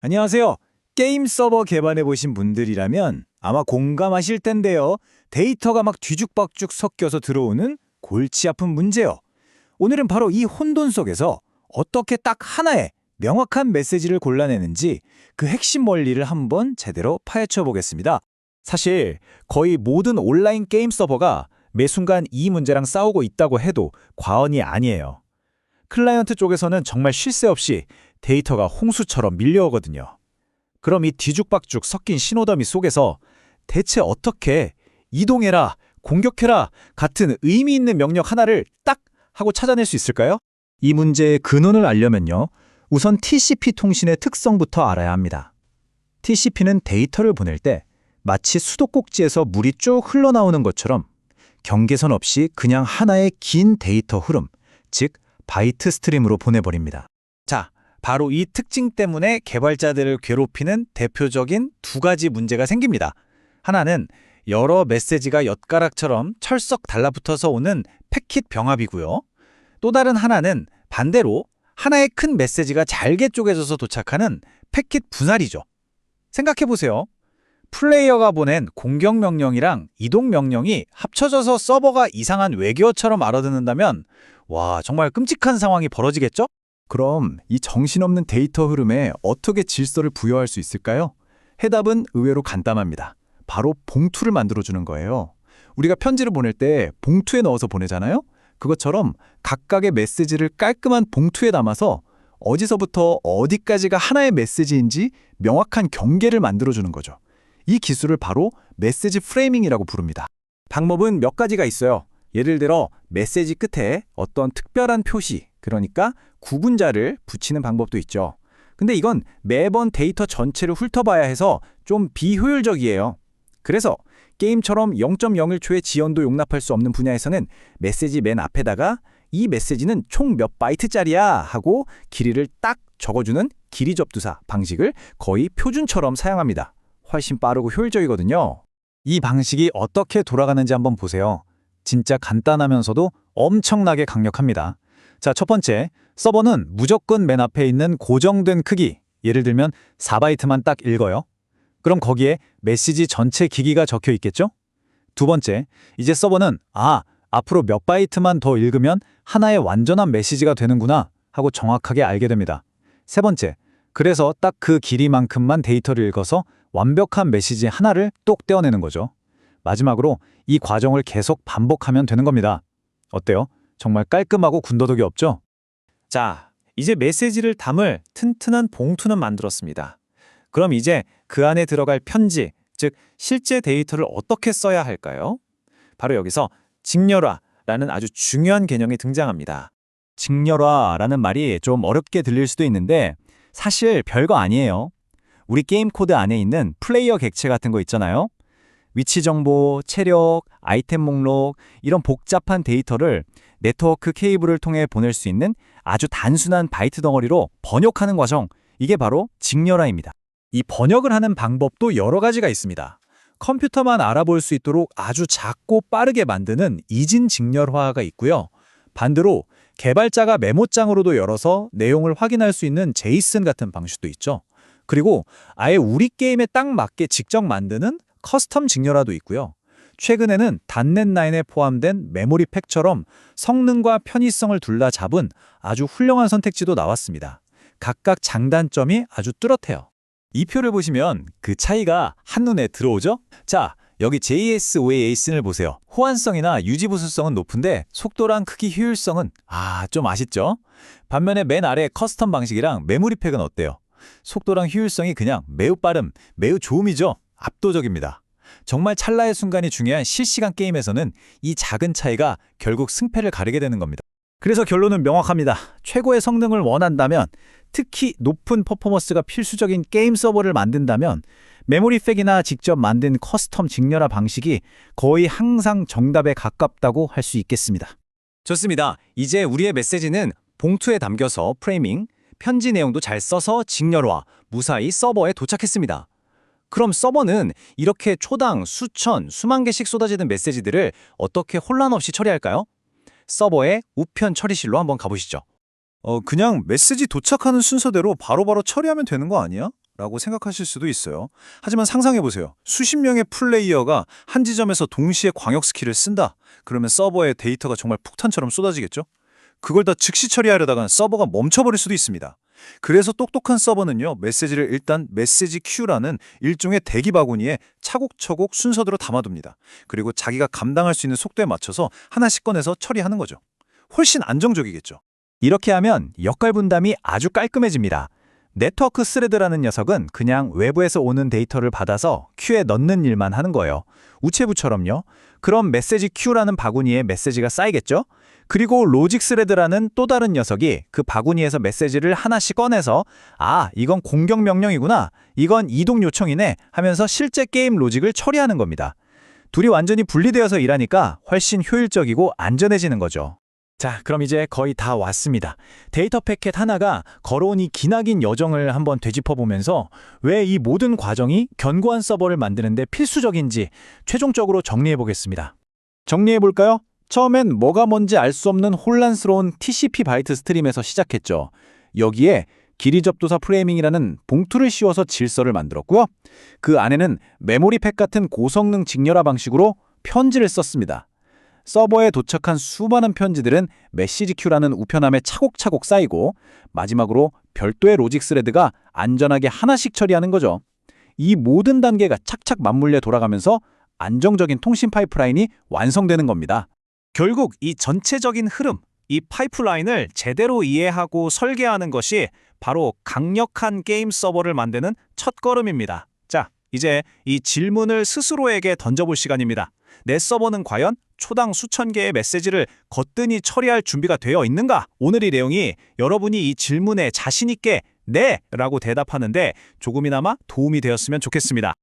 안녕하세요. 게임 서버 개발해 보신 분들이라면 아마 공감하실 텐데요. 데이터가 막 뒤죽박죽 섞여서 들어오는 골치 아픈 문제요. 오늘은 바로 이 혼돈 속에서 어떻게 딱 하나의 명확한 메시지를 골라내는지 그 핵심 원리를 한번 제대로 파헤쳐 보겠습니다. 사실 거의 모든 온라인 게임 서버가 매 순간 이 문제랑 싸우고 있다고 해도 과언이 아니에요. 클라이언트 쪽에서는 정말 쉴 새 없이 데이터가 홍수처럼 밀려오거든요. 그럼 이 뒤죽박죽 섞인 신호더미 속에서 대체 어떻게 이동해라, 공격해라 같은 의미 있는 명령 하나를 딱 하고 찾아낼 수 있을까요? 이 문제의 근원을 알려면요. 우선 TCP 통신의 특성부터 알아야 합니다. TCP는 데이터를 보낼 때 마치 수도꼭지에서 물이 쭉 흘러나오는 것처럼 경계선 없이 그냥 하나의 긴 데이터 흐름, 즉 바이트 스트림으로 보내버립니다. 자, 바로 이 특징 때문에 개발자들을 괴롭히는 대표적인 두 가지 문제가 생깁니다. 하나는 여러 메시지가 엿가락처럼 철썩 달라붙어서 오는 패킷 병합이고요. 또 다른 하나는 반대로 하나의 큰 메시지가 잘게 쪼개져서 도착하는 패킷 분할이죠. 생각해보세요. 플레이어가 보낸 공격 명령이랑 이동 명령이 합쳐져서 서버가 이상한 외계어처럼 알아듣는다면 와, 정말 끔찍한 상황이 벌어지겠죠? 그럼 이 정신없는 데이터 흐름에 어떻게 질서를 부여할 수 있을까요? 해답은 의외로 간단합니다. 바로 봉투를 만들어주는 거예요. 우리가 편지를 보낼 때 봉투에 넣어서 보내잖아요? 그것처럼 각각의 메시지를 깔끔한 봉투에 담아서 어디서부터 어디까지가 하나의 메시지인지 명확한 경계를 만들어주는 거죠. 이 기술을 바로 메시지 프레이밍이라고 부릅니다. 방법은 몇 가지가 있어요. 예를 들어 메시지 끝에 어떤 특별한 표시, 그러니까 구분자를 붙이는 방법도 있죠. 근데 이건 매번 데이터 전체를 훑어봐야 해서 좀 비효율적이에요. 그래서 게임처럼 0.01초의 지연도 용납할 수 없는 분야에서는 메시지 맨 앞에다가 이 메시지는 총 몇 바이트짜리야 하고 길이를 딱 적어주는 길이 접두사 방식을 거의 표준처럼 사용합니다. 훨씬 빠르고 효율적이거든요. 이 방식이 어떻게 돌아가는지 한번 보세요. 진짜 간단하면서도 엄청나게 강력합니다. 자, 첫 번째, 서버는 무조건 맨 앞에 있는 고정된 크기, 예를 들면 4바이트만 딱 읽어요. 그럼 거기에 메시지 전체 기기가 적혀 있겠죠? 두 번째, 이제 서버는 앞으로 몇 바이트만 더 읽으면 하나의 완전한 메시지가 되는구나 하고 정확하게 알게 됩니다. 세 번째, 그래서 딱 그 길이만큼만 데이터를 읽어서 완벽한 메시지 하나를 똑 떼어내는 거죠. 마지막으로 이 과정을 계속 반복하면 되는 겁니다. 어때요? 정말 깔끔하고 군더더기 없죠? 자, 이제 메시지를 담을 튼튼한 봉투는 만들었습니다. 그럼 이제 그 안에 들어갈 편지, 즉 실제 데이터를 어떻게 써야 할까요? 바로 여기서 직렬화라는 아주 중요한 개념이 등장합니다. 직렬화라는 말이 좀 어렵게 들릴 수도 있는데 사실 별거 아니에요. 우리 게임 코드 안에 있는 플레이어 객체 같은 거 있잖아요. 위치 정보, 체력, 아이템 목록 이런 복잡한 데이터를 네트워크 케이블을 통해 보낼 수 있는 아주 단순한 바이트 덩어리로 번역하는 과정, 이게 바로 직렬화입니다. 이 번역을 하는 방법도 여러 가지가 있습니다. 컴퓨터만 알아볼 수 있도록 아주 작고 빠르게 만드는 이진 직렬화가 있고요. 반대로 개발자가 메모장으로도 열어서 내용을 확인할 수 있는 제이슨 같은 방식도 있죠. 그리고 아예 우리 게임에 딱 맞게 직접 만드는 커스텀 직렬화도 있고요. 최근에는 .NET9에 포함된 메모리 팩처럼 성능과 편의성을 둘 다 잡은 아주 훌륭한 선택지도 나왔습니다. 각각 장단점이 아주 뚜렷해요. 이 표를 보시면 그 차이가 한눈에 들어오죠? 자, 여기 JS5ASyn을 보세요. 호환성이나 유지보수성은 높은데 속도랑 크기 효율성은 좀 아쉽죠? 반면에 맨 아래 커스텀 방식이랑 메모리 팩은 어때요? 속도랑 효율성이 그냥 매우 빠름, 매우 좋음이죠? 압도적입니다. 정말 찰나의 순간이 중요한 실시간 게임에서는 이 작은 차이가 결국 승패를 가르게 되는 겁니다. 그래서 결론은 명확합니다. 최고의 성능을 원한다면, 특히 높은 퍼포먼스가 필수적인 게임 서버를 만든다면 메모리 팩이나 직접 만든 커스텀 직렬화 방식이 거의 항상 정답에 가깝다고 할 수 있겠습니다. 좋습니다. 이제 우리의 메시지는 봉투에 담겨서 프레이밍, 편지 내용도 잘 써서 직렬화, 무사히 서버에 도착했습니다. 그럼 서버는 이렇게 초당 수천, 수만 개씩 쏟아지는 메시지들을 어떻게 혼란 없이 처리할까요? 서버의 우편 처리실로 한번 가보시죠. 그냥 메시지 도착하는 순서대로 바로바로 처리하면 되는 거 아니야? 라고 생각하실 수도 있어요. 하지만 상상해보세요. 수십 명의 플레이어가 한 지점에서 동시에 광역 스킬을 쓴다. 그러면 서버에 데이터가 정말 폭탄처럼 쏟아지겠죠? 그걸 다 즉시 처리하려다가 서버가 멈춰버릴 수도 있습니다. 그래서 똑똑한 서버는요, 메시지를 일단 메시지 큐라는 일종의 대기 바구니에 차곡차곡 순서대로 담아둡니다. 그리고 자기가 감당할 수 있는 속도에 맞춰서 하나씩 꺼내서 처리하는 거죠. 훨씬 안정적이겠죠. 이렇게 하면 역할 분담이 아주 깔끔해집니다. 네트워크 스레드라는 녀석은 그냥 외부에서 오는 데이터를 받아서 큐에 넣는 일만 하는 거예요. 우체부처럼요. 그럼 메시지 큐라는 바구니에 메시지가 쌓이겠죠? 그리고 로직 스레드라는 또 다른 녀석이 그 바구니에서 메시지를 하나씩 꺼내서 아, 이건 공격 명령이구나. 이건 이동 요청이네 하면서 실제 게임 로직을 처리하는 겁니다. 둘이 완전히 분리되어서 일하니까 훨씬 효율적이고 안전해지는 거죠. 자, 그럼 이제 거의 다 왔습니다. 데이터 패켓 하나가 걸어온 이 기나긴 여정을 한번 되짚어보면서 왜 이 모든 과정이 견고한 서버를 만드는데 필수적인지 최종적으로 정리해보겠습니다. 정리해볼까요? 처음엔 뭐가 뭔지 알 수 없는 혼란스러운 TCP 바이트 스트림에서 시작했죠. 여기에 길이 접두사 프레이밍이라는 봉투를 씌워서 질서를 만들었고요. 그 안에는 메모리 팩 같은 고성능 직렬화 방식으로 편지를 썼습니다. 서버에 도착한 수많은 편지들은 메시지 큐라는 우편함에 차곡차곡 쌓이고 마지막으로 별도의 로직 스레드가 안전하게 하나씩 처리하는 거죠. 이 모든 단계가 착착 맞물려 돌아가면서 안정적인 통신 파이프라인이 완성되는 겁니다. 결국 이 전체적인 흐름, 이 파이프라인을 제대로 이해하고 설계하는 것이 바로 강력한 게임 서버를 만드는 첫걸음입니다. 자, 이제 이 질문을 스스로에게 던져볼 시간입니다. 내 서버는 과연 초당 수천 개의 메시지를 거뜬히 처리할 준비가 되어 있는가? 오늘 이 내용이 여러분이 이 질문에 자신 있게 네! 라고 대답하는데 조금이나마 도움이 되었으면 좋겠습니다.